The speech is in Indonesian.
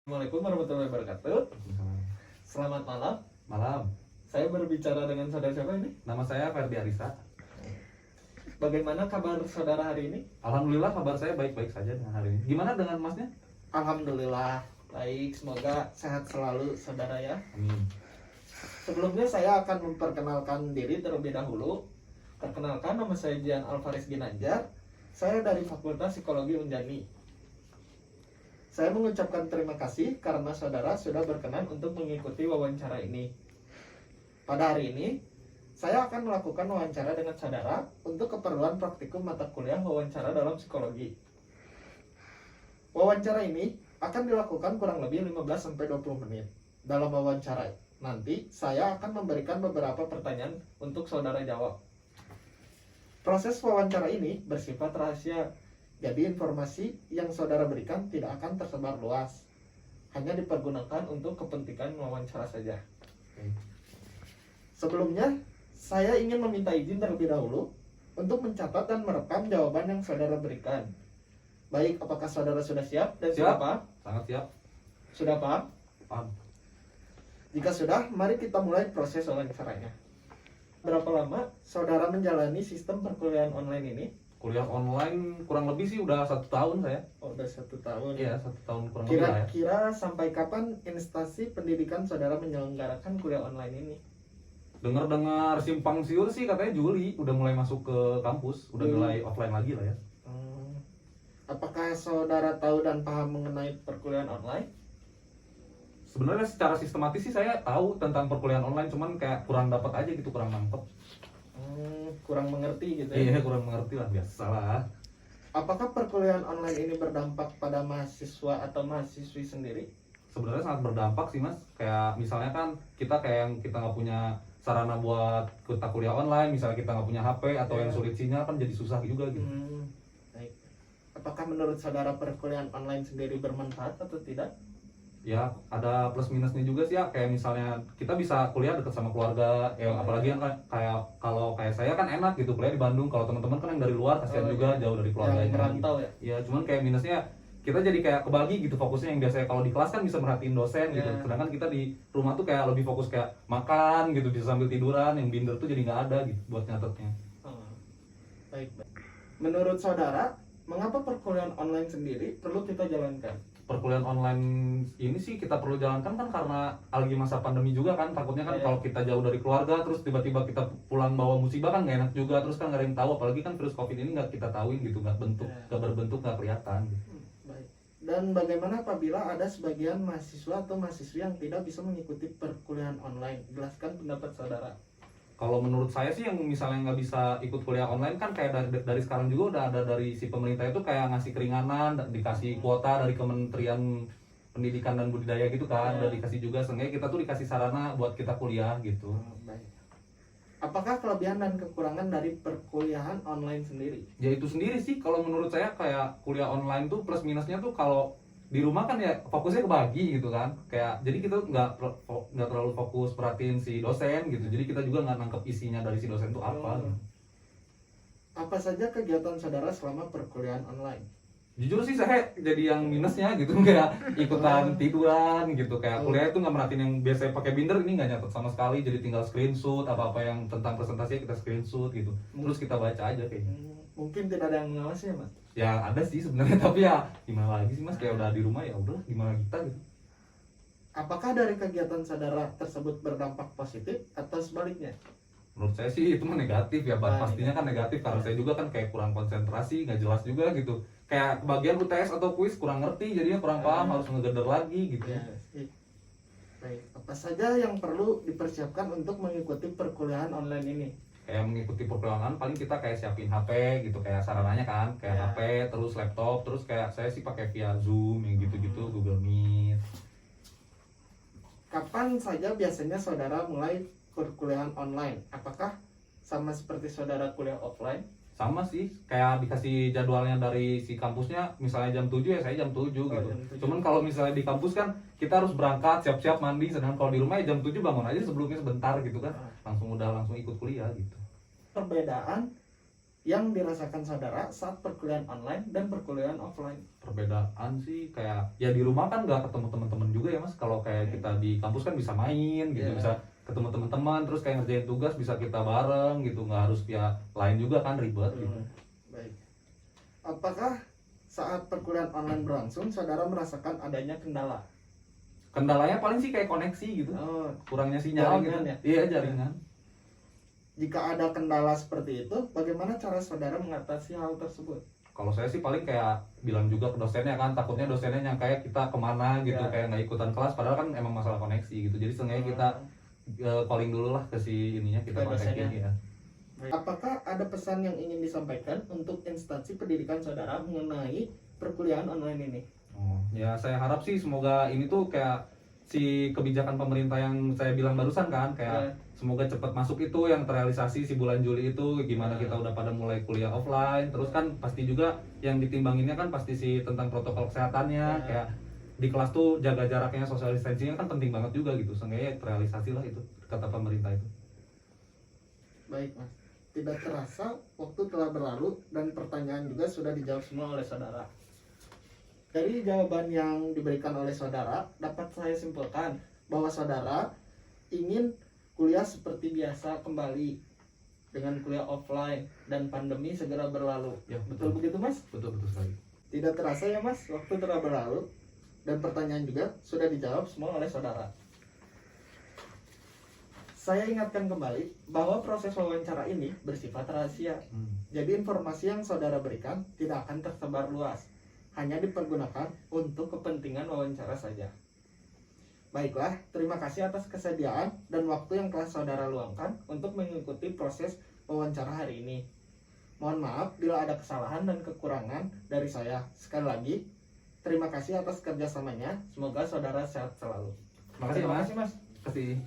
Assalamualaikum warahmatullahi wabarakatuh. Selamat malam. Malam, Saya berbicara dengan saudara siapa ini? nama saya Ferdi Arisa. Bagaimana kabar saudara hari ini? Alhamdulillah kabar saya baik-baik saja dengan hari ini. Gimana dengan masnya? Alhamdulillah baik. Semoga sehat selalu saudara ya. Amin. Sebelumnya saya akan memperkenalkan diri terlebih dahulu. Perkenalkan, nama saya Jian Alvaris Ginanjar. Saya dari Fakultas Psikologi Unjani. Saya mengucapkan terima kasih karena saudara sudah berkenan untuk mengikuti wawancara ini. Pada hari ini, saya akan melakukan wawancara dengan saudara untuk keperluan praktikum mata kuliah wawancara dalam psikologi. Wawancara ini akan dilakukan kurang lebih 15-20 menit. Dalam wawancara nanti, saya akan memberikan beberapa pertanyaan untuk saudara jawab. Proses wawancara ini bersifat rahasia. Jadi informasi yang saudara berikan tidak akan tersebar luas. Hanya dipergunakan untuk kepentingan wawancara saja. Sebelumnya, saya ingin meminta izin terlebih dahulu untuk mencatat dan merekam jawaban yang saudara berikan. Baik, apakah saudara sudah siap dan sudah Siap. paham? Sangat siap. Sudah paham? Paham. Jika sudah, mari kita mulai proses wawancaranya. Berapa lama saudara menjalani sistem perkuliahan online ini? Kuliah online kurang lebih sih udah 1 tahun saya. Oh, udah 1 tahun. Iya, 1 tahun kurang lebih lah ya. Kira-kira sampai kapan instansi pendidikan saudara menyelenggarakan kuliah online ini? Dengar-dengar simpang siur sih katanya Juli udah mulai masuk ke kampus, udah mulai offline lagi lah ya. Apakah saudara tahu dan paham mengenai perkuliahan online? Sebenarnya secara sistematis sih saya tahu tentang perkuliahan online, cuman kayak kurang dapat aja gitu, kurang nangkep. Kurang mengerti gitu ya? Iya, kurang mengerti lah, biasalah. Apakah perkuliahan online ini berdampak pada mahasiswa atau mahasiswi sendiri? Sebenarnya sangat berdampak sih mas. Kayak misalnya kan kita kayak yang kita nggak punya sarana buat kita kuliah online, misalnya kita nggak punya HP atau yang sulit sinyal kan jadi susah juga gitu. Baik. Apakah menurut saudara perkuliahan online sendiri bermanfaat atau tidak? Ya ada plus minusnya juga sih ya, kayak misalnya kita bisa kuliah dekat sama keluarga ya, apalagi yang kayak kalau kayak saya kan enak gitu kuliah di Bandung. Kalau teman-teman kan yang dari luar kasihan juga jauh dari keluarganya yang merantau gitu. Ya cuman kayak minusnya kita jadi kayak kebagi gitu fokusnya, yang biasanya kalau di kelas kan bisa merhatiin dosen gitu, sedangkan kita di rumah tuh kayak lebih fokus kayak makan gitu, bisa sambil tiduran, yang binder tuh jadi nggak ada gitu buat nyatetnya. Baik. Menurut saudara, mengapa perkuliahan online sendiri perlu kita jalankan? Perkuliahan online ini sih kita perlu jalankan kan karena lagi masa pandemi juga kan, takutnya kan kalau kita jauh dari keluarga terus tiba-tiba kita pulang bawa musibah kan nggak enak juga, terus kan nggak ada yang tahu, apalagi kan virus COVID ini nggak kita tahuin gitu, nggak berbentuk, nggak kelihatan gitu. Baik. Dan bagaimana apabila ada sebagian mahasiswa atau mahasiswi yang tidak bisa mengikuti perkuliahan online? Jelaskan pendapat saudara. Kalau menurut saya sih yang misalnya nggak bisa ikut kuliah online kan kayak dari sekarang juga udah ada dari si pemerintah itu kayak ngasih keringanan, dikasih kuota dari Kementerian Pendidikan dan Budidaya gitu kan, udah dikasih juga, seenggaknya kita tuh dikasih sarana buat kita kuliah gitu. Baik. Apakah kelebihan dan kekurangan dari perkuliahan online sendiri? Ya itu sendiri sih kalau menurut saya, kayak kuliah online tuh plus minusnya tuh kalau di rumah kan ya fokusnya kebagi gitu kan, kayak jadi kita nggak terlalu fokus perhatiin si dosen gitu, jadi kita juga nggak nangkep isinya dari si dosen tuh apa. Apa saja kegiatan saudara selama perkuliahan online? Jujur sih saya jadi yang minusnya gitu, kayak ikutan tiduran gitu, kayak kuliah itu nggak merhatiin, yang biasanya pakai binder ini nggak nyatet sama sekali, jadi tinggal screenshot apa yang tentang presentasinya kita screenshot gitu, terus kita baca aja kayaknya. Mungkin tidak ada yang mengawasi ya mas? Ya ada sih sebenarnya, tapi ya gimana lagi sih mas, kayak udah di rumah ya udah gimana kita gitu. Apakah dari kegiatan saudara tersebut berdampak positif atau sebaliknya? Menurut saya sih itu mah negatif ya, pastinya kan negatif, karena saya juga kan kayak kurang konsentrasi, nggak jelas juga gitu, kayak bagian UTS atau kuis kurang ngerti, jadinya kurang paham, harus ngegeder lagi gitu. Baik, apa saja yang perlu dipersiapkan untuk mengikuti perkuliahan online ini? Kayak mengikuti perkuliahan paling kita kayak siapin HP gitu, kayak sarananya kan kayak HP, terus laptop, terus kayak saya sih pakai via Zoom yang gitu-gitu, Google Meet. Kapan saja biasanya saudara mulai perkuliahan online? Apakah sama seperti saudara kuliah offline? Sama sih, kayak dikasih jadwalnya dari si kampusnya, misalnya jam 7 ya saya jam 7 gitu. Jam 7. Cuman kalau misalnya di kampus kan kita harus berangkat, siap-siap mandi, sedangkan kalau di rumah ya jam 7 bangun aja sebelumnya sebentar gitu kan, langsung ikut kuliah gitu. Perbedaan yang dirasakan saudara saat perkuliahan online dan perkuliahan offline? Perbedaan sih kayak ya di rumah kan nggak ketemu teman-teman juga ya Mas. Kalau kayak kita di kampus kan bisa main gitu, Iya. bisa ketemu teman-teman, terus kayak ngerjain tugas bisa kita bareng gitu, nggak harus via lain juga kan ribet gitu. Baik. Apakah saat perkuliahan online berlangsung saudara merasakan adanya kendala? Kendalanya paling sih kayak koneksi gitu, Oh, kurangnya sinyal Jaringan gitu. ya? Iya jaringan. jika ada kendala seperti itu, bagaimana cara saudara mengatasi hal tersebut? Kalau saya sih paling kayak bilang juga ke dosennya kan, takutnya dosennya yang kayak kita kemana gitu, Ya. kayak nggak ikutan kelas, padahal kan emang masalah koneksi gitu. Jadi seenggaknya kita calling dulu lah ke si ininya, kita Ke kontakin dosennya. ya. Apakah ada pesan yang ingin disampaikan untuk instansi pendidikan saudara mengenai perkuliahan online ini? Oh, ya saya harap sih semoga ini tuh kayak si kebijakan pemerintah yang saya bilang barusan kan, kayak Ya. semoga cepat masuk itu yang terrealisasi si bulan Juli itu, gimana kita udah pada mulai kuliah offline. Terus kan pasti juga yang ditimbanginnya kan pasti si tentang protokol kesehatannya, Ya. kayak di kelas tuh jaga jaraknya, social distancing kan penting banget juga gitu. Seenggaknya terrealisasi lah itu kata pemerintah itu. Baik, Mas. Tidak terasa waktu telah berlalu dan pertanyaan juga sudah dijawab semua oleh saudara. Dari jawaban yang diberikan oleh saudara, dapat saya simpulkan bahwa saudara ingin kuliah seperti biasa kembali dengan kuliah offline dan pandemi segera berlalu. Ya, Betul begitu, Mas? Betul sekali. Tidak terasa ya, Mas, waktu telah berlalu dan pertanyaan juga sudah dijawab semua oleh saudara. Saya ingatkan kembali bahwa proses wawancara ini bersifat rahasia. Jadi informasi yang saudara berikan tidak akan tersebar luas, hanya dipergunakan untuk kepentingan wawancara saja. Baiklah, terima kasih atas kesediaan dan waktu yang telah saudara luangkan untuk mengikuti proses wawancara hari ini. Mohon maaf bila ada kesalahan dan kekurangan dari saya. Sekali lagi, terima kasih atas kerjasamanya. Semoga saudara sehat selalu. Makasih ya, Mas. Terima kasih, Mas. Kasih.